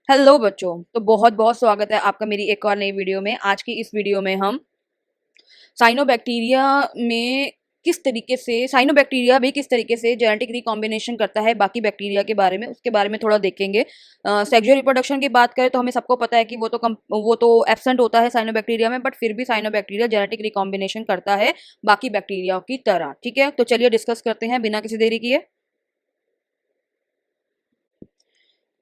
Hello बच्चों। तो बहुत बहुत स्वागत है आपका मेरी एक और नई वीडियो में। आज की इस वीडियो में हम साइनोबैक्टीरिया में साइनोबैक्टीरिया भी किस तरीके से जेनेटिक रिकॉम्बिनेशन करता है बाकी बैक्टीरिया के बारे में, उसके बारे में थोड़ा देखेंगे। सेक्सुअल रिप्रोडक्शन की बात करें तो हमें सबको पता है कि वो तो एब्सेंट होता है साइनोबैक्टीरिया में, बट फिर भी साइनोबैक्टीरिया जेनेटिक रिकॉम्बिनेशन करता है बाकी बैक्टीरिया की तरह। ठीक है, तो चलिए डिस्कस करते हैं बिना किसी देरी किए।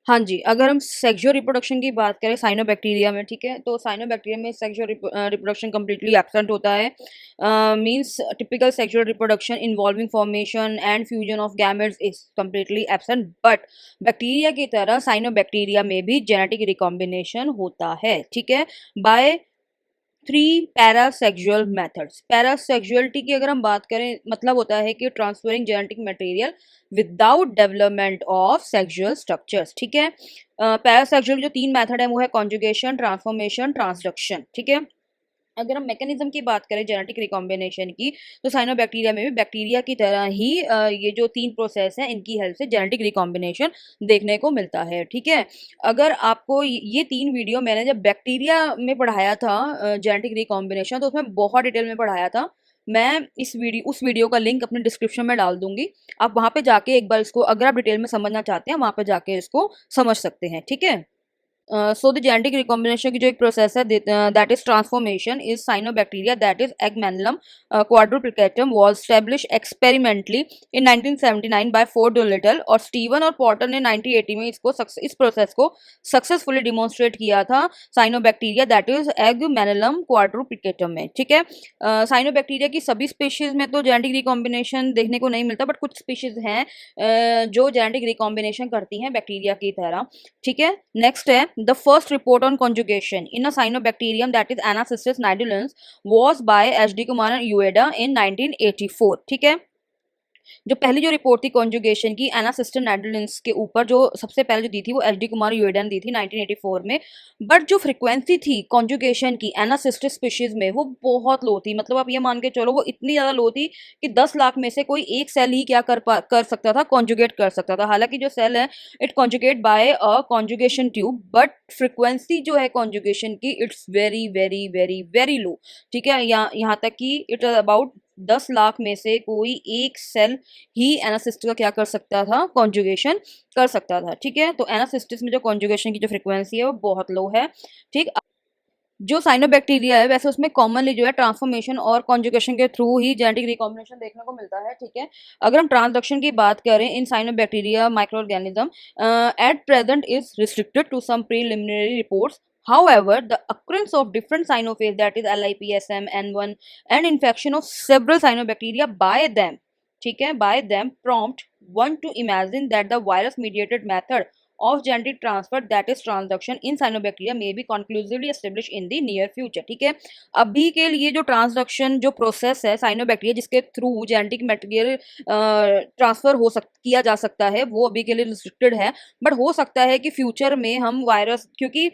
हाँ जी, अगर हम सेक्सुअल रिप्रोडक्शन की बात करें साइनोबैक्टीरिया में, ठीक है, तो साइनोबैक्टीरिया में सेक्सुअल रिप्रोडक्शन कंप्लीटली एब्सेंट होता है। Means typical sexual reproduction involving formation and fusion of gametes is completely absent, but bacteria की तरह साइनोबैक्टीरिया में भी जेनेटिक रिकॉम्बिनेशन होता है। ठीक है, बाय थ्री पैरासेक्सुअल मेथड्स। पैरासेक्सुअलिटी की अगर हम बात करें, मतलब होता है कि transferring genetic material without development of sexual structures. ठीक है, पैरासेक्सुअल जो तीन मेथड है वो है कॉन्जुगेशन, ट्रांसफॉर्मेशन, ट्रांसडक्शन। ठीक है, अगर हम मैकेनिज्म की बात करें जेनेटिक रिकॉम्बिनेशन की, तो साइनोबैक्टीरिया में भी बैक्टीरिया की तरह ही ये जो तीन प्रोसेस हैं इनकी हेल्प से जेनेटिक रिकॉम्बिनेशन देखने को मिलता है। ठीक है, अगर आपको ये तीन वीडियो मैंने जब बैक्टीरिया में पढ़ाया था जेनेटिक रिकॉम्बिनेशन, तो उसमें बहुत डिटेल में पढ़ाया था। मैं उस वीडियो का लिंक अपने डिस्क्रिप्शन में डाल दूंगी। आप वहां पे जाके एक बार इसको, अगर आप डिटेल में समझना चाहते हैं, वहां पे जाके इसको समझ सकते हैं। ठीक है, सो द जेनेटिक रिकॉम्बिनेशन की जो एक प्रोसेस है that is transformation is cyanobacteria that is Agmenellum quadruplicatum was establish experimentally in 1979 by Ford Doolittle, और स्टीवन और पॉटर ने 1980 में इस प्रोसेस को सक्सेसफुली डिमॉन्स्ट्रेट किया था साइनोबैक्टीरिया दैट इज एगमेनलम क्वाड्रुप्लिकेटम में। ठीक है, साइनोबैक्टीरिया की सभी स्पीशीज में तो जेनेटिक रिकॉम्बिनेशन देखने को नहीं मिलता, बट कुछ स्पीशीज हैं जो जेनेटिक रिकॉम्बिनेशन करती हैं बैक्टीरिया की तरह। ठीक है, नेक्स्ट है the first report on conjugation in a cyanobacterium that is Anacystis nidulans was by H D Kumar and Ueda in 1984। ठीक है, जो पहली जो रिपोर्ट थी कॉन्जुगेशन की एनासिस्टिन नाइट्रोलिन्स के ऊपर, जो सबसे पहले जो दी थी वो एच डी कुमार यूएडा ने दी थी 1984 में। बट जो फ्रीक्वेंसी थी कॉन्जुगेशन की एनासिस्टिस स्पीशीज में वो बहुत लो थी। मतलब आप ये मान के चलो वो इतनी ज़्यादा लो थी कि 10 लाख में से कोई एक सेल ही क्या कर सकता था, कॉन्जुगेट कर सकता था। हालांकि जो सेल है it conjugate by a conjugation tube, but frequency जो है कॉन्जुगेशन की it's very very very very low. ठीक है, यहाँ तक कि इट अबाउट 10 लाख में से कोई एक सेल ही एनासिस्ट का क्या कर सकता था, कॉन्जुगेशन कर सकता था। ठीक है, तो एनासिस्टिस में जो कॉन्जुगेशन की जो फ्रीक्वेंसी है वो बहुत लो है। ठीक, जो साइनोबैक्टीरिया है वैसे उसमें कॉमनली जो है ट्रांसफॉर्मेशन और कॉन्जुगेशन के थ्रू ही जेनेटिक रिकॉम्बिनेशन देखने को मिलता है। ठीक है, अगर हम ट्रांसडक्शन की बात करें in cyanobacteria micro organism at present is restricted to some preliminary reports. However, the occurrence of different cyanophage, that is LIPSM, N1, and infection of several cyanobacteria by them, ठीक है, by them prompt one to imagine that the virus mediated method of genetic transfer, that is transduction in cyanobacteria, may be conclusively established in the near future। ठीक है, अभी के लिए जो transduction जो process है साइनोबैक्टीरिया जिसके थ्रू जेनेटिक मटेरियल ट्रांसफर किया जा सकता है, वो अभी के लिए रिस्ट्रिक्टेड है। बट हो सकता है कि फ्यूचर में हम वायरस, क्योंकि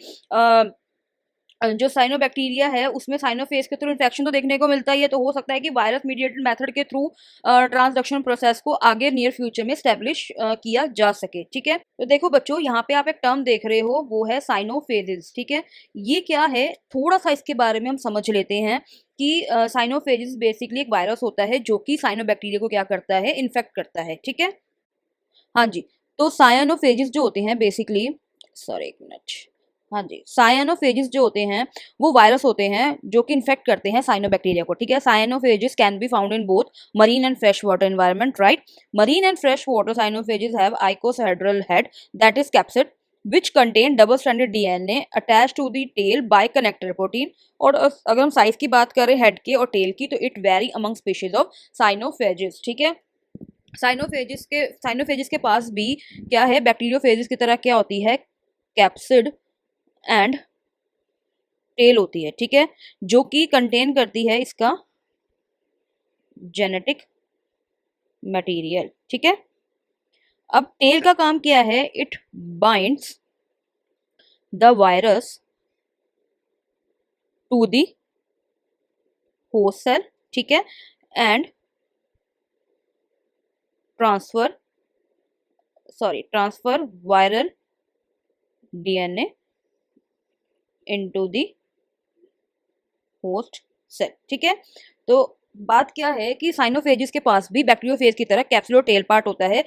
जो साइनोबैक्टीरिया है उसमें साइनोफेज के थ्रू इन्फेक्शन तो देखने को मिलता ही है, तो हो सकता है कि वायरस मीडिएटेड मेथड के थ्रू ट्रांसडक्शन प्रोसेस को आगे नियर फ्यूचर में स्टेब्लिश किया जा सके। ठीक है, तो देखो बच्चों, यहाँ पे आप एक टर्म देख रहे हो वो है साइनोफेजेस। ठीक है, ये क्या है, थोड़ा सा इसके बारे में हम समझ लेते हैं कि साइनोफेजेस बेसिकली एक वायरस होता है जो कि साइनोबैक्टीरिया को क्या करता है, इन्फेक्ट करता है। ठीक है, हाँ जी, तो साइनोफेजेस जो होते हैं बेसिकली, सॉरी एक मिनट, हाँ जी, साइनोफेजेस जो होते हैं वो वायरस होते हैं जो कि इन्फेक्ट करते हैं साइनोबैक्टीरिया को। ठीक है, cyanophages can be found in both marine and fresh water environment, right. Marine and fresh water cyanophages have icosahedral head that is capsid which contain double stranded DNA attached to the tail by connector protein। और अगर हम size की बात करें head के और tail की, तो it vary among species of cyanophages. ठीक है, साइनोफेजिस के पास भी क्या है, बैक्टीरियोफेजिस की तरह क्या होती है, कैप्सिड एंड टेल होती है। ठीक है, जो कि कंटेन करती है इसका जेनेटिक मटेरियल। ठीक है, अब टेल का काम क्या है, it binds the virus to the host cell. ठीक है, and transfer viral DNA into the host cell. ठीक है, तो बात क्या है कि साइनोफेजिस के पास भी बैक्टीरियोफेज की तरह कैप्सूल और टेल पार्ट होता है,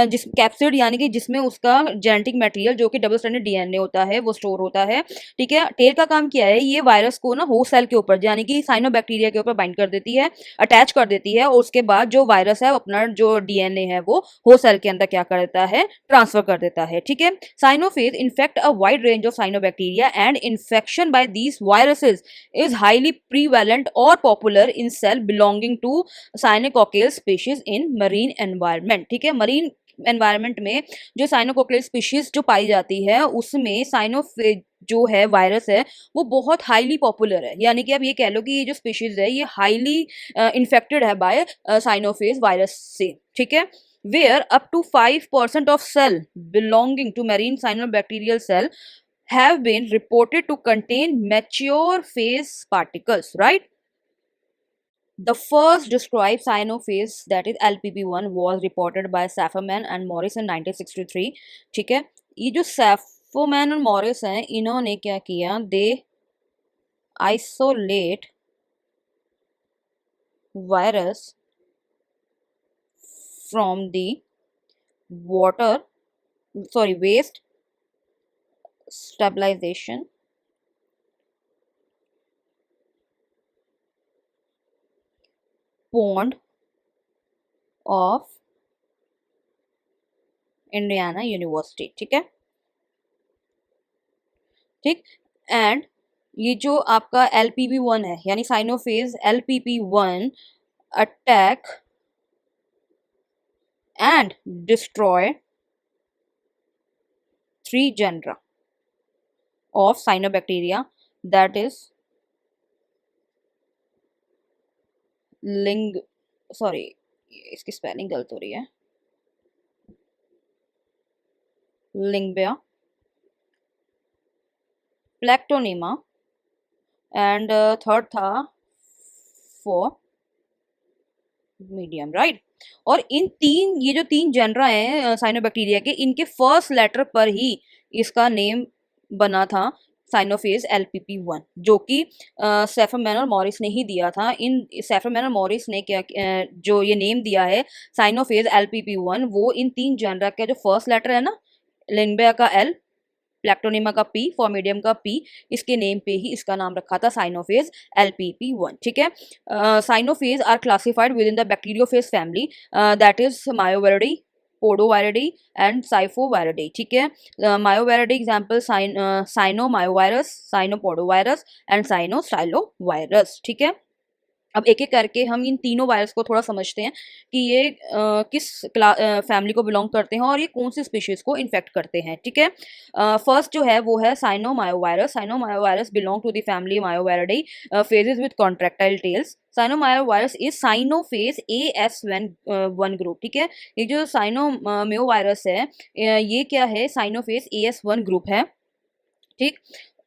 जिस कैप्सिड यानी कि जिसमें उसका जेनेटिक मटेरियल जो कि डबल स्ट्रैंडेड डीएनए होता है वो स्टोर होता है। ठीक है, टेल का काम क्या है, ये वायरस को ना होस्ट सेल के ऊपर यानी कि साइनोबैक्टीरिया के ऊपर बाइंड कर देती है, अटैच कर देती है, और उसके बाद जो वायरस है अपना जो डीएनए है वो होस्ट सेल के अंदर क्या कर देता है, ट्रांसफर कर देता है। ठीक है, cyanophage infect a wide range of cyanobacteria and infection by these viruses is highly prevalent or popular in cell belonging to cyanococcal species in marine environment। ठीक है, मरीन एनवायरनमेंट में जो साइनोकोक्लेल स्पीशीज जो पाई जाती है उसमें साइनोफेज जो है वायरस है वो बहुत हाईली पॉपुलर है, यानी कि आप ये कह लो कि ये जो स्पीशीज है ये हाईली इन्फेक्टेड है बाय साइनोफेज वायरस से। ठीक है, where up to 5% of cell belonging to marine cyanobacterial cell have been reported to contain mature phase particles, right? The first described cyanophase, that is LPP1, was reported by Saferman and Morris in 1963। ठीक है, ये जो सैफरमैन और Morris हैं इन्होंने क्या किया, they isolate virus from the water sorry waste stabilization pond of Indiana University. ठीक है, ठीक, एंड ये जो आपका LPP1 है यानी साइनोफेज LPP1 attack and destroy 3 genera of cyanobacteria, that is लिंग सॉरी इसकी स्पेलिंग गलत हो रही है, लिंगबिया, प्लेक्टोनिमा एंड थर्ड था फॉर मीडियम, राइट। और इन तीन ये जो 3 जेनरा हैं साइनोबैक्टीरिया के, इनके फर्स्ट लेटर पर ही इसका नेम बना था साइनोफेज LPP1, जो कि सैफरमैन और मॉरिस ने ही दिया था। इन सैफरमैन और मॉरिस ने क्या जो ये नेम दिया है साइनोफेज LPP1 वो इन 3 जेनरा का जो फर्स्ट लेटर है ना, लिंगबिया का L, प्लेक्टोनिमा का P, फॉर्मिडियम का P, इसके नेम पे ही इसका नाम रखा था साइनोफेज LPP1। ठीक है, cyanophage are classified within the bacteriophage family, that is Myoviridae, Podoviridae and Siphoviridae. ठीक है, मायोवेरिडी एग्जाम्पल साइनोमायोवायरस, साइनोपोडोवायरस एंड साइनोस्टाइलोवायरस। ठीक है, अब एक एक करके हम इन तीनों वायरस को थोड़ा समझते हैं कि ये किस फैमिली को बिलोंग करते हैं और ये कौन सी स्पीशीज को इन्फेक्ट करते हैं। ठीक है, फर्स्ट जो है वो है cyanomyovirus. Cyanomyovirus belong to the family Myoviridae, phages with contractile tails. Cyanomyovirus is cyanophage AS1 group. ठीक है, ये जो साइनोमायोवायरस है ये क्या है, साइनोफेज AS1 ग्रुप है। ठीक,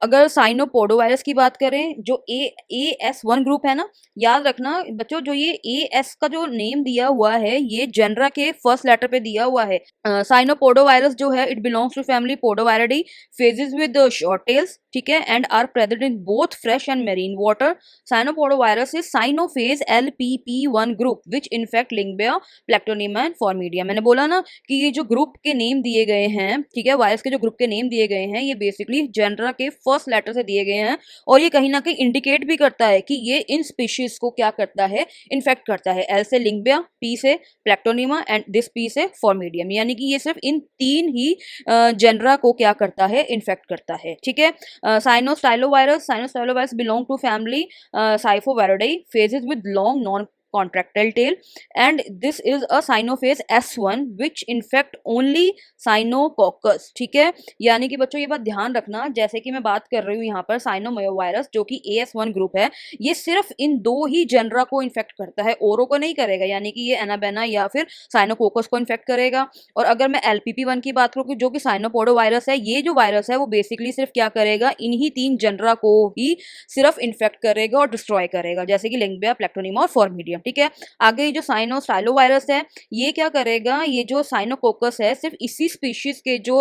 अगर साइनोपोडोवायरस की बात करें जो AS1 ग्रुप है ना, याद रखना बच्चों जो ये AS का जो नेम दिया हुआ है ये जेनरा के फर्स्ट लेटर पे दिया हुआ है। साइनोपोडोवायरस जो है it belongs to family Podoviridae, phages with short tails. ठीक है, and are present in both fresh and marine water. Cyanopodovirus is cyanophage LPP1 group which infect Lyngbya, Plectonema and Phormidium. मैंने बोला ना कि ये जो ग्रुप के नेम दिए गए हैं, ठीक है, वायरस के जो ग्रुप के नेम दिए गए हैं ये बेसिकली जेनरा के फर्स्ट लेटर से दिए गए हैं, और ये कहीं ना कहीं इंडिकेट भी करता है कि ये इन स्पीशीज को क्या करता है, इन्फेक्ट करता है। L से लिंगबिया, P से प्लेक्टोनिमा एंड दिस P से फॉर्मिडियम, यानी कि ये सिर्फ इन 3 ही जेनरा को क्या करता है, इन्फेक्ट करता है। ठीक है, cyanostylovirus belong to family Siphoviridae, phages with long non contractile tail, and this is a cyanophase S1 which infect only cyanococcus। ठीक है, यानी कि बच्चों ये बात ध्यान रखना, जैसे कि मैं बात कर रही हूँ यहाँ पर साइनोमायोवायरस जो कि AS1 ग्रुप है, ये सिर्फ इन 2 ही जेनरा को इन्फेक्ट करता है, औरों को नहीं करेगा, यानी कि ये एनाबेना या फिर साइनोकोकस को इन्फेक्ट करेगा। और अगर मैं LPP1 की बात करूँ जो कि साइनोपोडोवायरस है, ये जो वायरस है वो बेसिकली सिर्फ क्या करेगा, इन्हीं 3 जेनरा को ही सिर्फ इन्फेक्ट करेगा और डिस्ट्रॉय करेगा, जैसे कि लिंगबिया, प्लेक्टोनिमा और फॉर्मिडियम। ठीक है, आगे जो साइनोस्टाइलोवायरस है ये क्या करेगा, ये जो साइनोकोकस है सिर्फ इसी स्पीशीज के जो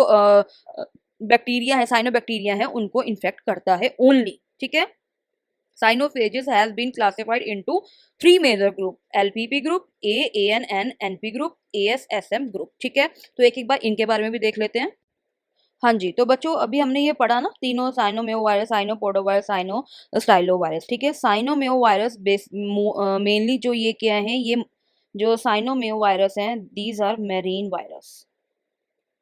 बैक्टीरिया है, साइनोबैक्टीरिया है, उनको इन्फेक्ट करता है ओनली, ठीक है। Cyanophages has been classified into three major group: LPP group, ANN, NP group, ASSM group, ठीक है। तो एक एक बार इनके बारे में भी देख लेते हैं। हाँ जी, तो बच्चों अभी हमने ये पढ़ा ना, तीनों साइनोमेयोवायरस, साइनोपोडोवायरस, साइनोस्टाइलोवायरस, ठीक है। साइनोमेयोवायरस मेनली जो ये क्या है, ये जो साइनोमेयोवायरस हैं, दीज आर मेरीन वायरस,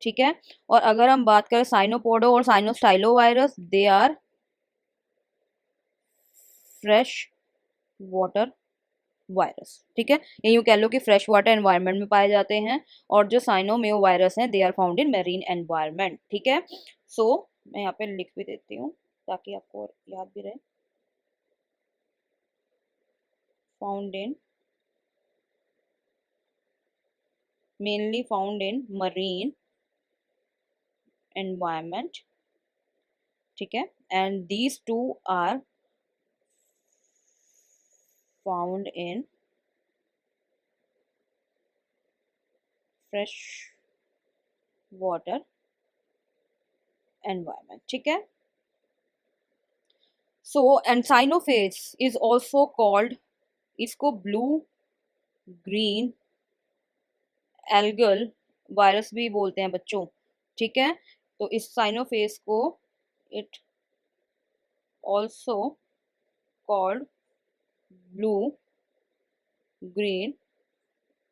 ठीक है। और अगर हम बात करें साइनोपोडो और cyanostylovirus, they are fresh water virus, ठीक है। ये यूं कह लो कि फ्रेश वाटर एनवायरनमेंट में पाए जाते हैं। और जो साइनोमेयो वायरस हैं, they are found in marine environment, ठीक है। सो मैं यहाँ पे लिख भी देती हूँ ताकि आपको याद भी रहे। Found in, mainly found in marine environment, ठीक है। And these two are found in fresh water environment, ठीक है। So and cyanophage is also called, इसको ब्लू ग्रीन एल्गल वायरस भी बोलते हैं बच्चों, ठीक है। तो इस साइनोफेज को it also called blue green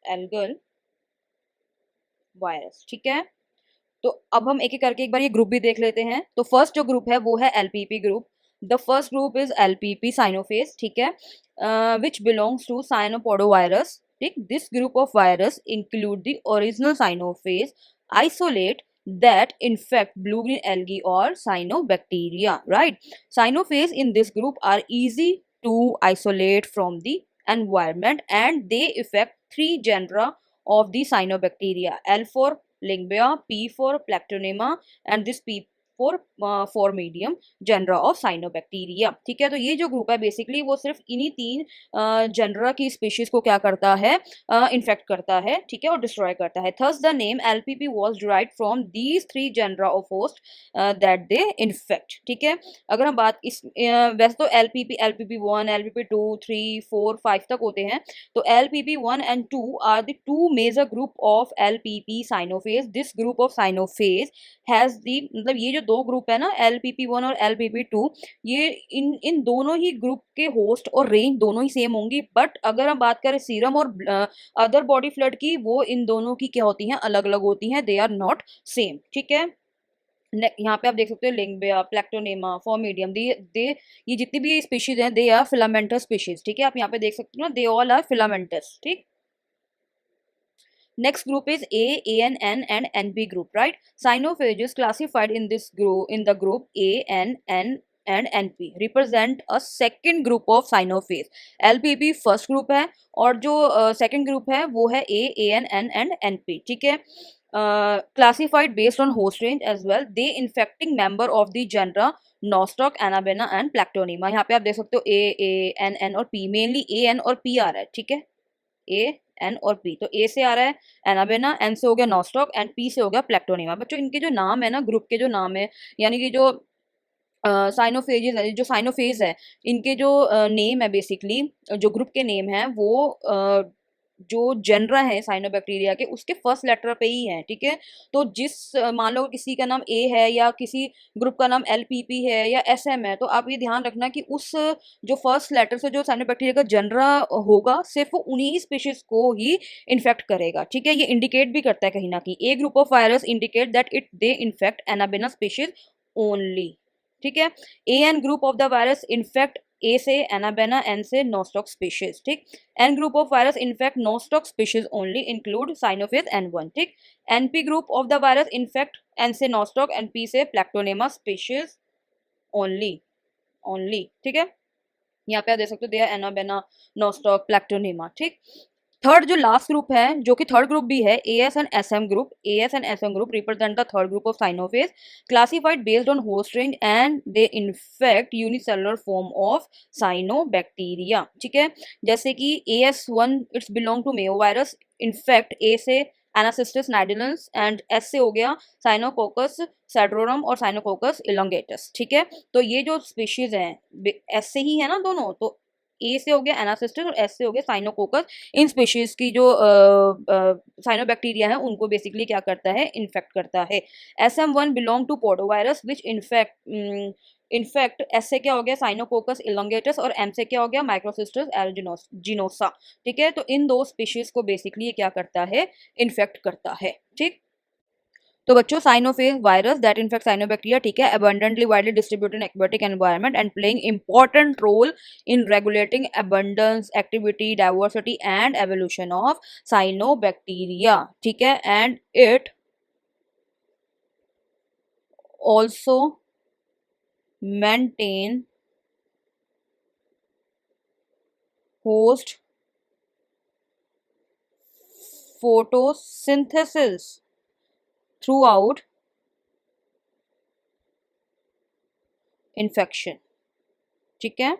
algal virus, ठीक है। तो अब हम एक एक करके एक बार ये ग्रुप भी देख लेते हैं। तो फर्स्ट जो ग्रुप है वो है LPP group. The first group is LPP cyanophage, ठीक है, विच बिलोंग्स टू साइनोपोडोवायरस, ठीक। This group of virus include the original cyanophage isolate that infect blue green algae or cyanobacteria, right? Cyanophage in this group are easy to isolate from the environment and they affect three genera of the cyanobacteria: L for Lingua, P for Plectonema, and this P for medium genera of cyanobacteria, ठीक है। तो ये जो group है basically वो सिर्फ इन्हीं तीन जनरा की स्पीशीज को क्या करता है, इन्फेक्ट करता है, ठीक है, और डिस्ट्रॉय करता है। Thus the name LPP was derived from these three genera of host that they infect, ठीक है। अगर हम बात इस वैसे तो एलपीपी 1, एलपीपी 2, 3, 4, 5 तक होते हैं। तो LPP 1 and 2 are the two major group of LPP cyanophage. This group of cyanophage has the, मतलब ये जो दो ग्रुप है ना, एलपीपी 1 और एलपीपी 2, ये इन इन दोनों ही ग्रुप के होस्ट और रेंज दोनों ही सेम होंगी। बट अगर हम बात करें सीरम और अदर बॉडी फ्लूइड की, वो इन दोनों की क्या होती हैं, अलग अलग होती हैं, दे आर नॉट सेम, ठीक है। यहाँ पे आप देख सकते हो लिंगबिया, प्लेक्टोनेमा, फॉर्मिडियम, दे ये जितनी भी स्पीशीज हैं, दे आर फिलामेंटस स्पीशीज, ठीक है। आप यहाँ पे देख सकते हो ना, दे ऑल आर फिलामेंटस, ठीक। Next group is A, ANN, and NP group, right? Cyanophages classified in this group, in the group A, N, N and NP represent a second group of cyanophage. LPP first group है और जो second group है वो है A, AN, N and NP, ठीक है। Classified based on host range as well. They infecting member of the genera Nostoc, Anabaena and Plectonema. यहाँ पे आप देख सकते हो A, N, N और P, mainly A, N और P आ रहा है, ठीक है। ए एन और पी, तो ए से आ रहा है एनाबेना, एन से हो गया नॉस्टॉक एंड पी से हो गया प्लेक्टोनिमा। बच्चों इनके जो नाम है ना, ग्रुप के जो नाम है, यानी कि जो साइनोफेजेस है, जो साइनोफेज है, इनके जो नेम है बेसिकली, जो ग्रुप के नेम है वो जो जनरा है साइनोबैक्टीरिया के, उसके फर्स्ट लेटर पे ही है, ठीक है। तो जिस मान लो किसी का नाम ए है या किसी ग्रुप का नाम एलपीपी है या एसएम है, तो आप ये ध्यान रखना कि उस जो फर्स्ट लेटर से जो साइनोबैक्टीरिया का जनरा होगा, सिर्फ वो उन्हीं स्पीशीज को ही इन्फेक्ट करेगा, ठीक है। ये इंडिकेट भी करता है कहीं ना कहीं, a group of virus indicate that it they infect Anabaena species only, ठीक है। A N group of the virus infect A से एनाबेना, एन से नोस्टॉक स्पीशीज, ठीक। N group of virus infect Nostoc species only, include cyanophage N1, ठीक। NP group of the virus infect N से Nostoc and P से Plectonema species only, only, ठीक है। यहाँ पे आप देख सकते हो दे आर एनाबेना, नोस्टॉक, प्लेक्टोनेमा, ठीक। थर्ड जो लास्ट ग्रुप है, जो कि थर्ड ग्रुप भी है, AS and SM group. AS and SM group represent the third group of cyanophage, classified based on host range and they infect unicellular form of cyanobacteria, ठीक है। जैसे कि AS1 it's belong to myovirus, infect A से Anacystis नाइडिलेंस, and S से हो गया साइनोकोकस सेड्रोरम और साइनोकोकस इलोंगेटस। ठीक है, तो ये जो स्पीशीज हैं एस से ही है ना दोनों, तो ए से हो गया एनासिस्टिस और एस से हो गया साइनोकोकस। इन स्पीशीज की जो साइनोबैक्टीरिया है उनको बेसिकली क्या करता है, इन्फेक्ट करता है। SM1 belong to podovirus which infect S से क्या हो गया साइनोकोकस इलोंगेटस और एम से क्या हो गया माइक्रोसिस्टर्स एरोजिनोसा। ठीक है, तो इन दो स्पीशीज को बेसिकली ये क्या करता है, इन्फेक्ट करता है। ठीक, तो बच्चों साइनोफेज वायरस दैट इन्फेक्ट साइनोबैक्टीरिया, ठीक है, abundantly widely distributed in aquatic environment and playing important role in regulating abundance, activity, diversity and evolution of cyanobacteria। ठीक है, and it also maintain host photosynthesis throughout infection। ठीक है,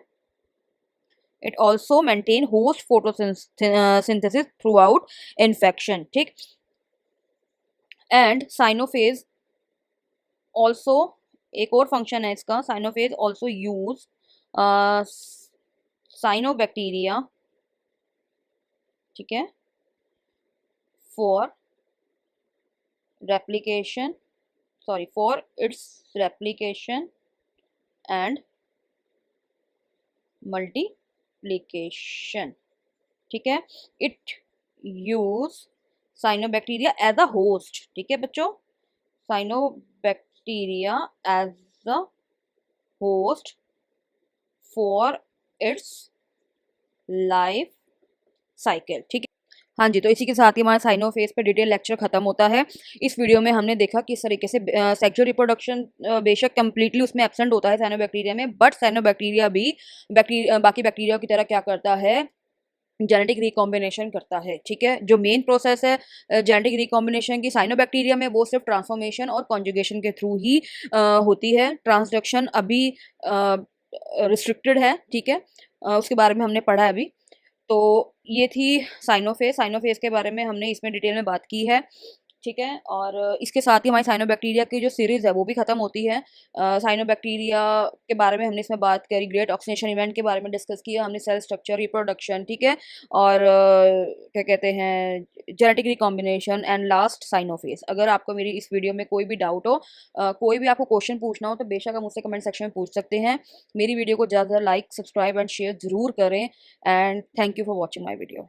it also maintain host photosynthesis throughout infection। ठीक, and साइनोफेज also, एक और function है इसका, साइनोफेज also use cyanobacteria, ठीक है, for replication, sorry for its replication and multiplication. ठीक है, it use cyanobacteria as a host. ठीक है बच्चों, cyanobacteria as a host for its life cycle. ठीक है, हाँ जी, तो इसी के साथ ही हमारा साइनोफेज पे डिटेल लेक्चर खत्म होता है। इस वीडियो में हमने देखा किस तरीके से सेक्सुअल रिप्रोडक्शन बेशक कंप्लीटली उसमें एब्सेंट होता है साइनोबैक्टीरिया में, बट साइनोबैक्टीरिया भी बाकी बैक्टीरिया की तरह क्या करता है, जेनेटिक रिकॉम्बिनेशन करता है। ठीक है, जो मेन प्रोसेस है जेनेटिक रिकॉम्बिनेशन की साइनोबैक्टीरिया में, वो सिर्फ ट्रांसफॉर्मेशन और कॉन्जुगेशन के थ्रू ही होती है। ट्रांसडक्शन अभी रिस्ट्रिक्टेड है। ठीक है, उसके बारे में हमने पढ़ा है अभी। तो ये थी साइनोफेज। साइनोफेज के बारे में हमने इसमें डिटेल में बात की है। ठीक है, और इसके साथ ही हमारी साइनोबैक्टीरिया की जो सीरीज़ है वो भी ख़त्म होती है। साइनोबैक्टीरिया के बारे में हमने इसमें बात करी, ग्रेट ऑक्सीडेशन इवेंट के बारे में डिस्कस किया हमने, सेल स्ट्रक्चर, रिप्रोडक्शन, ठीक है, और क्या कहते हैं, जेनेटिक रिकॉम्बिनेशन एंड लास्ट साइनोफेज। अगर आपको मेरी इस वीडियो में कोई भी डाउट हो, कोई भी आपको क्वेश्चन पूछना हो, तो बेशक आप मुझसे कमेंट सेक्शन में पूछ सकते हैं। मेरी वीडियो को ज़्यादा लाइक, सब्सक्राइब एंड शेयर ज़रूर करें, and thank you for watching my video.